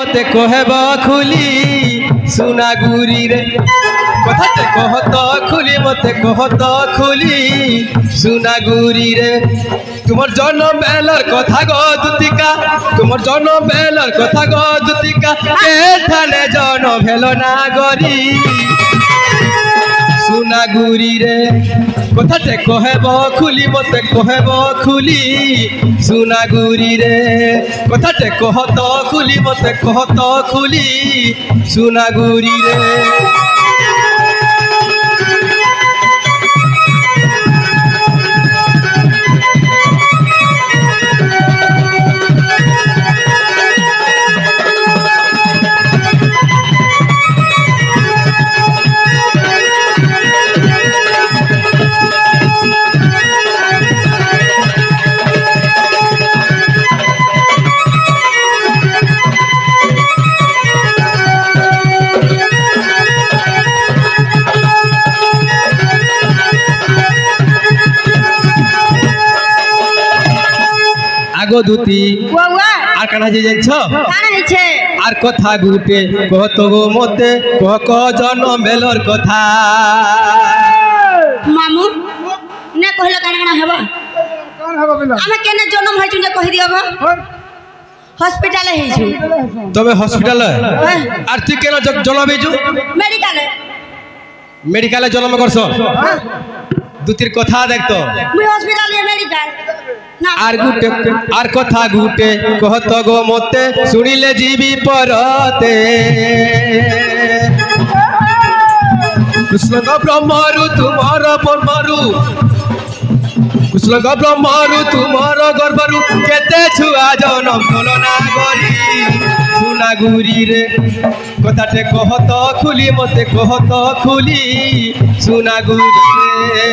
मते कहब खुली सुना गुरी रे कथाटे कहत खुली मते कहत खुली सुना गुरी रे तुमर जन्म बेलर कथा गो दुतिका तुमर जन्म बेलर कथा गो दुतिका एठाने जन्म भेलो ना गरी सुना गुरी रे कथाटे कहब खुली मते कहब खुली सुना गुरी रे कथाटे कहत खुली मते कहत खुली सुना गुरी रे आगो दूती आर काना जे जाइछो काना हिचे आर कथा गुटे कहत गो मते कह क जन्म बेलर कथा मामू ने कहले काना काना हेबा कोन हेबा बिना आमे केने जन्म होइछु जे कहि दियबा हॉस्पिटल हेइछु तबे हॉस्पिटल आर तू केना जन्म बेजु मेडिकल जन्म करसो दूतिर कथा देख तो मुई हॉस्पिटल या मेडिकल आर गुटे आर कथा गुटे कहत गो मते सुनिले जीवी परते कृष्ण का ब्रह्मरु तुमार परमारु कृष्ण का ब्रह्मरु तुमार गर्भरु केते छुआ जन्म भलो ना गरी सुना गुरी रे कथाटे कहत खुली मते कहत खुली सुना गुरी रे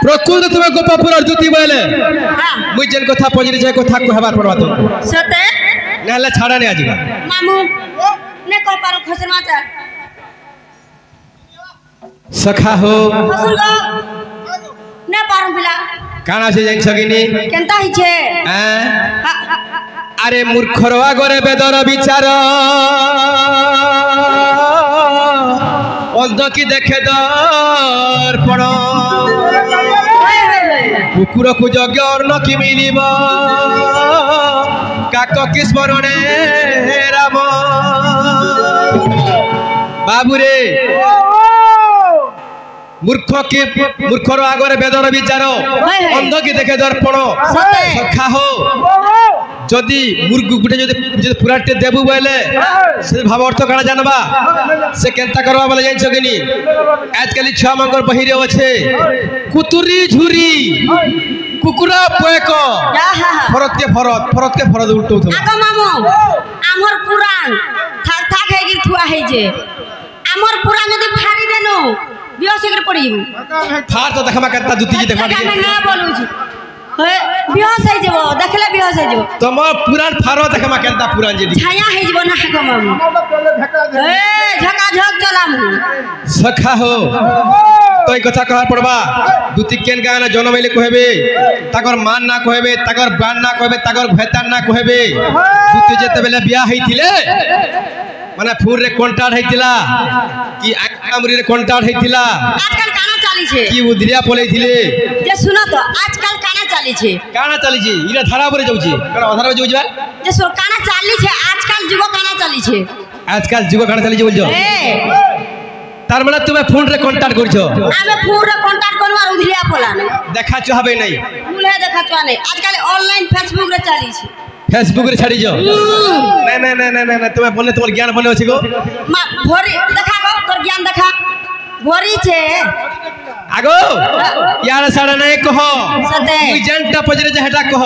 प्रकृत तुम्हें गोपापुर ज्योति बोले मुई जेन कथा पजरी जाय कथा कहबार परबा तो सते नहले छाड़ा ने आजिबा मामू ने कह पारो खसमाचार सखा हो खसुल गो ने पारो बिला काना से जाइन सगिनी केनता हिचे अरे मूर्खरवा गरे बेदर विचार अंध की देखे दर्पण कुकुर को यज्ञ अर्ण की मिलिब काक की स्मरणे राम बाबू रे मूर्खर आगरे बेदर विचार अंध की देखे दर्पण सखा हो जदि मुर्ग गुटे जदि पुराटे देबु बोले से भाव अर्थ काना जानबा से केनता करबा बोले जाइन सकेनी आजकल छुआ मंगर बहिरे अच्छे कुतुरी झुरी कुकुरा पोएक फरत के फरत उल्टो थो आगो मामू हमर पुराण थाक थाक हे गिर थुआ हे जे हमर पुराण जदि फाड़ी देनो बियोस कर पड़ी थार तो देखमा केनता जुती जी देखमा मैं ना बोलू छी बिहोश है जबो देखले बिहोश है जबो तुम पुराण फारो देखमा केनता पुराण जे छाया है जबो ना गो मामू झका झक चलाम सखा हो तो कथा कह पड़बा दुती केन गाना जन्म ले कहबे ताकर मान ना कहबे ताकर बाण ना कहबे ताकर भेतान ना कहबे दुती जेते बेले बियाह हेतिले माने फूर रे कंटाड हेतिला कि आमरी रे कंटाड हेतिला आजकल काना चाली छे कि उदरिया पलेथिले जे सुनो तो आजकल काना चाली छे इरा धारा पर जाउची कण अधार पर जाउची जे सो काना चाली छे आजकल जुगो काना चाली छे आजकल जुगो काना चाली बोलजो तार माने तुम्हें फोन रे कांटेक्ट करछो आमे फोन रे कांटेक्ट करवा उधलिया पोलाने देखा चाहबे नहीं मुले देखा चाह नहीं आजकल ऑनलाइन फेसबुक रे चाली छे फेसबुक रे छाड़ी जो नहीं तुम्हें बोले तोर ज्ञान बने अछि गो मा भोरी देखा गो तोर ज्ञान देखा भोरी छे आगो यार सारा नहीं कह सते तू जेंटा पजरे जे हेटा कह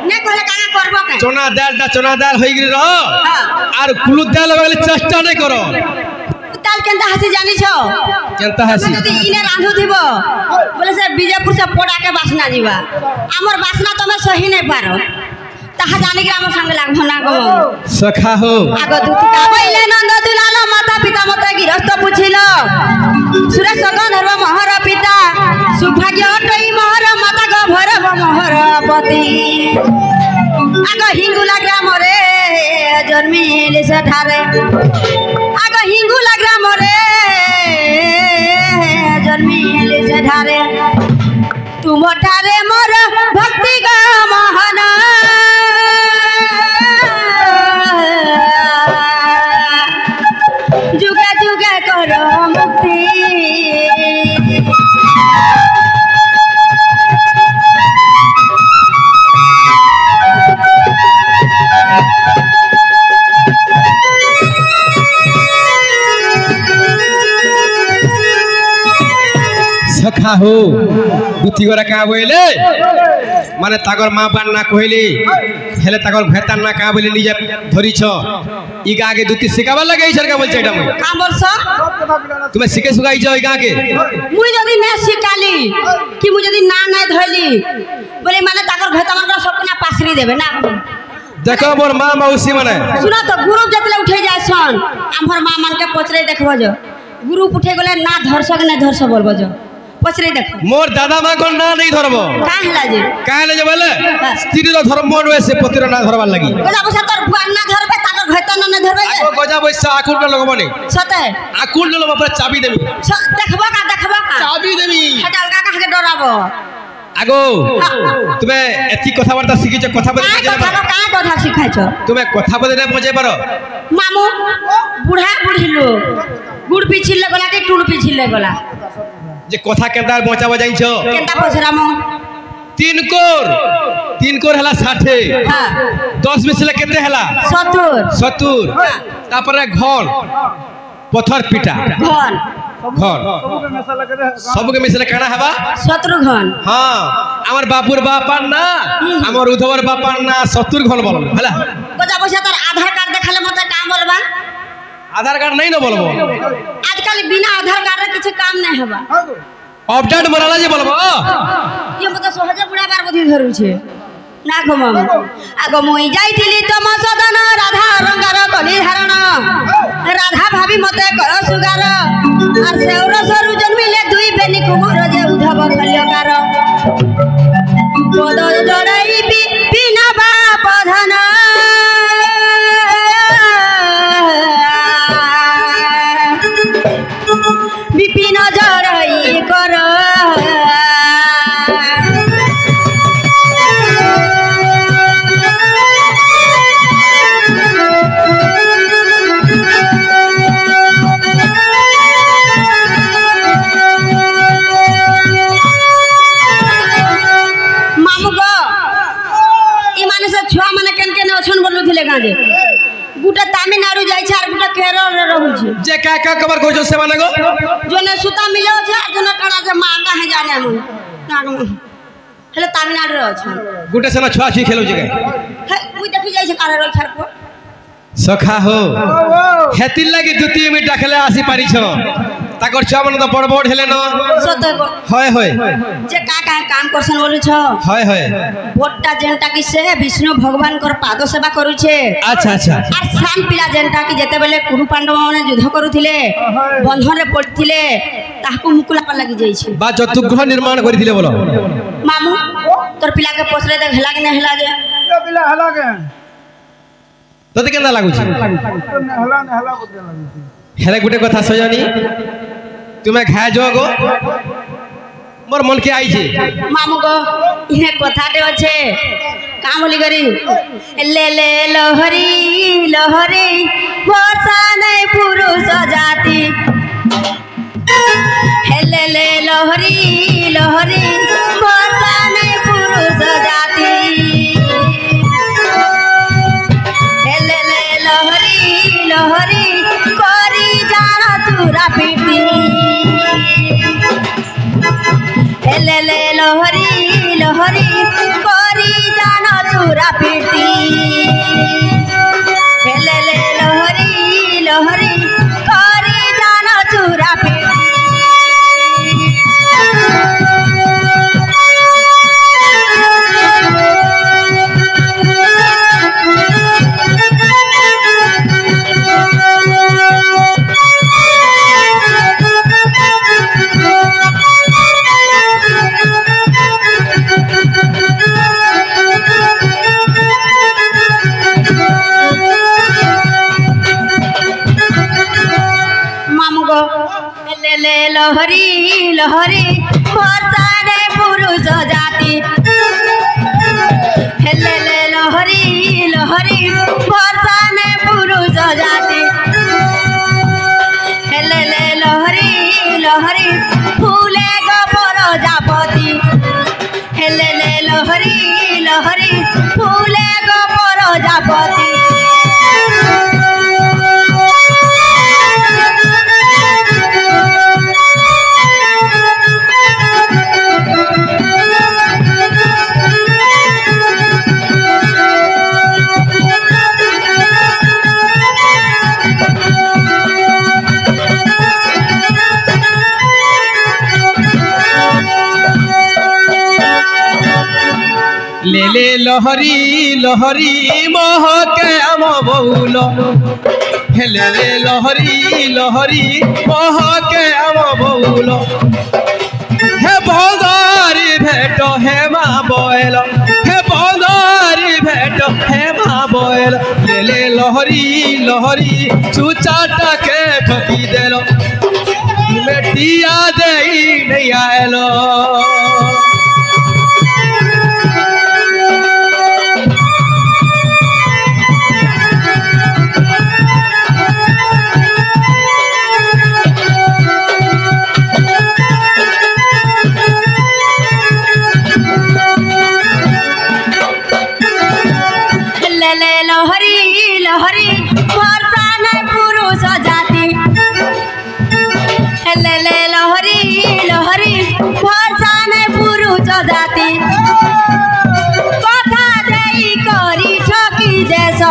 ने कहले काना करबो के चना दाल होई गिरी रह आर कुलु दाल लगले चेष्टा नहीं करो दाल केनता हसी जानी छो केनता हसी यदि इने रांधु थिबो बोले से बीजेपुर से पोड़ा के बासना जीवा हमर बासना तमे सही नहीं पारो ताहा जानी के हमर संग लागबो ना गो सखा हो आगो दुतिका पहिले नंद दुलाल माता पिता मते गिरस्त पुछिलो सुरेश गंधर्व महर पिता सुभाग्य टई महर माता गो भरव महर पति आगो हिंगुला ग्राम रे जन्मिले सेठारे आगो हिंगुला ग्राम रे जन्मिले सेठारे तुम ठारे मोर भक्ति ग महना जुगे जुगे करो मुक्ति सखा हो दुती गोरा का बोले माने तागर मां बान ना कहली हेले तागर भेतान ना का बोले निजे धरी छ इगा आगे दुती सिखावा लगे सरका बोलछ एटा মই का बोलছ তুমি শিখে সুগাই যাও ইগা আগে मुई जदी ने सिकाली कि मुई जदी ना नहीं धइली बोले माने ताकर भेतान का सबना पासरी देबे ना देखो मोर मां मौसी माने सुना तो गुरु जतले उठे जाय सन हमर मां मन के पचरे देखबो जो गुरु उठे गेले ना धरसक ने धरस बोलबो जो पचरे देखो मोर दादा मां को ना नहीं धरबो का हला जे बोले स्त्री रो धर्म रे से पतिर ना धरबार लागि गजा बसा तोर बुआ ना धरबे ताकर भेतान ना धरबे आगो गजा बसा आकुल न लगबनी सते आकुल न लगब पर चाबी देबी देखबो का चाबी देबी हटाल का के डराबो आगो तुम्हें एथि कथा वार्ता शिखि छ कथा बदे का कथा सिखाइ छ तुम्हें कथा बदे बजे पारो मामू बुढ़ा बुढ़ी लोग गुड़ पिछिले गला के टूल पिछिले गला जे कथा केंदा बचा बजाई छ केंता पछरामो तीन कोर हला 60 हां 10 मिसले केते हला 70 तापरे घन पत्थर पिटा घन सबके मिसले काना हवा शत्रुघ्न हां हमर बापुर बापार ना हमर उधवर बापार ना शत्रुघ्न बोल हला गजा बसा तर आधार कार्ड देखाले मते काम बोलबा आधार कार्ड नहीं न बोलबो आजकल बिना आधार कार्ड रे किछ काम नहीं हबा अपडेट मराला जे बोलबो ये मते सहज बुढ़ा बार बुद्धि धरु छे ना घुमम आगो मोई जाइथिली तम सदन राधा रंगार कली धारण राधा भाभी मते कर सुगार आर सेवर सरू जन्मिले दुई बेनी कुमार जे उधव खल्यकार पद जड़ाई बिना बाप धन विपिन जड़ाई कर गाजे गुटा तमिलनाडु जाय छ आर गुटा केरल रे रहू छ जे का खबर को जो से माने गो जोने सुता मिलो छ जोने कड़ा जे मां का है जाने हम हेले तमिलनाडु रे छ गुटा से ना छुआ छी खेलो जगह हे कोई देखि जाय छ कारे रोय छर को सखा हो हेतिल लागि दुती मिट डाखले आसी पारी छ ताकर छुआ मन तो बड़ बड़ हेले न सते को होय जे का काम करसन बोलु छ होय बोट्टा जेंटा कि से विष्णु भगवान कर पाद सेवा करू छे अच्छा आर शान पिला जेंटा कि जेते बेले कुरु पांडव माने युद्ध करूथिले बंधन रे पड़थिले ताकू मुकुला पर लागि जाय छे बा जतुग्रह निर्माण करिथिले बोलो मामू तोर पिला के पोसले दे हला कि नै हला जे पिला हला के तते केना लागु छी हला बोते लागु छी हेले गुटे कथा सजनी तुम्हें खाए जो गो मोर मन के आई छे मामू गो इहे कथा दे छे का बोली करी ले ले लहरी लहरी वर्षा नै पुरुष जाति ले ले लहरी लहरी वर्षा नै पुरुष जाति ले ले लहरी लहरी करी जाना चूरा पीटी लहरी लहरी करी जान चूरा पीटी हेले लहरी लहरी करी जान चूरा पीटी लहरी लहरी भरसाने पुरुष जाति हेले लहरी लहरी भरसाने पुरुष जाति हेले लहरी लहरी फूले गो प्रजापति हेले लहरी लहरी फूले गो प्रजापति लेले लहरी लहरी महके आम बहुल हेले लहरी लहरी महके आम बहुल हे बंदारी भेट हे मा बयल हे बंदारी भेट हे मा बयल लेले लहरी लहरी चुचाटा के ठकी देलो मेटिया देई नहीं आयलो लहरी लहरी भरसाने पुरुष जाति हेले लहरी लहरी भरसाने पुरुष जाति कथा देई करी ठकी देश